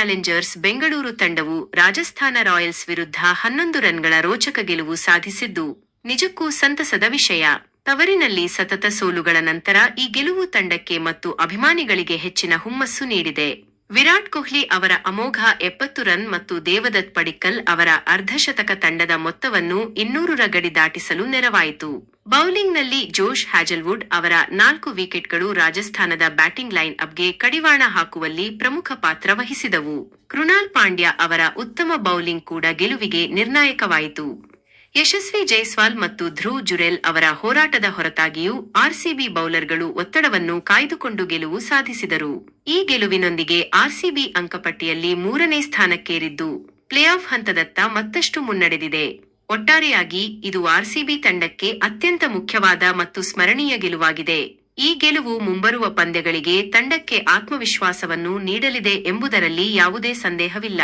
Challengers Bengaluru ತಂಡವು Rajasthan Royals ವಿರುದ್ಧ 11 ರನ್ಗಳ ರೋಚಕ ಗೆಲುವು ಸಾಧಿಸಿದ್ದು ನಿಜಕ್ಕೂ ಸಂತಸದ ವಿಷಯ. ತವರಿನಲ್ಲಿ ಸತತ ಸೋಲುಗಳ ನಂತರ ಈ ಗೆಲುವು ತಂಡಕ್ಕೆ ಮತ್ತು ಅಭಿಮಾನಿಗಳಿಗೆ ಹೆಚ್ಚಿನ ಹುಮ್ಮಸ್ಸು ನೀಡಿದೆ. ವಿರಾಟ್ ಕೊಹ್ಲಿ ಅವರ ಅಮೋಘ 70 ರನ್ ಮತ್ತು ದೇವದತ್ ಪಡಿಕ್ಕಲ್ ಅವರ ಅರ್ಧಶತಕ ತಂಡದ ಮೊತ್ತವನ್ನು 200 ರ ಗಡಿ ದಾಟಿಸಲು ನೆರವಾಯಿತು. ಬೌಲಿಂಗ್ನಲ್ಲಿ ಜೋಶ್ ಹ್ಯಾಜಲ್ವುಡ್ ಅವರ 4 ವಿಕೆಟ್ಗಳು ರಾಜಸ್ಥಾನದ ಬ್ಯಾಟಿಂಗ್ ಲೈನ್ ಅಪ್ಗೆ ಕಡಿವಾಣ ಹಾಕುವಲ್ಲಿ ಪ್ರಮುಖ ಪಾತ್ರ ವಹಿಸಿದವು. ಕೃಣಾಲ್ ಪಾಂಡ್ಯ ಅವರ ಉತ್ತಮ ಬೌಲಿಂಗ್ ಕೂಡ ಗೆಲುವಿಗೆ ನಿರ್ಣಾಯಕವಾಯಿತು. ಯಶಸ್ವಿ ಜೈಸ್ವಾಲ್ ಮತ್ತು ಧ್ರುವ್ ಜುರೆಲ್ ಅವರ ಹೋರಾಟದ ಹೊರತಾಗಿಯೂ ಆರ್ಸಿಬಿ ಬೌಲರ್ಗಳು ಒತ್ತಡವನ್ನು ಕಾಯ್ದುಕೊಂಡು ಗೆಲುವು ಸಾಧಿಸಿದರು. ಈ ಗೆಲುವಿನೊಂದಿಗೆ ಆರ್ಸಿಬಿ ಅಂಕಪಟ್ಟಿಯಲ್ಲಿ 3ನೇ ಸ್ಥಾನಕ್ಕೇರಿದ್ದು ಪ್ಲೇಆಫ್ ಹಂತದತ್ತ ಮತ್ತಷ್ಟು ಮುನ್ನಡೆದಿದೆ. ಒಟ್ಟಾರೆಯಾಗಿ ಇದು ಆರ್ಸಿಬಿ ತಂಡಕ್ಕೆ ಅತ್ಯಂತ ಮುಖ್ಯವಾದ ಮತ್ತು ಸ್ಮರಣೀಯ ಗೆಲುವಾಗಿದೆ. ಈ ಗೆಲುವು ಮುಂಬರುವ ಪಂದ್ಯಗಳಿಗೆ ತಂಡಕ್ಕೆ ಆತ್ಮವಿಶ್ವಾಸವನ್ನು ನೀಡಲಿದೆ ಎಂಬುದರಲ್ಲಿ ಯಾವುದೇ ಸಂದೇಹವಿಲ್ಲ.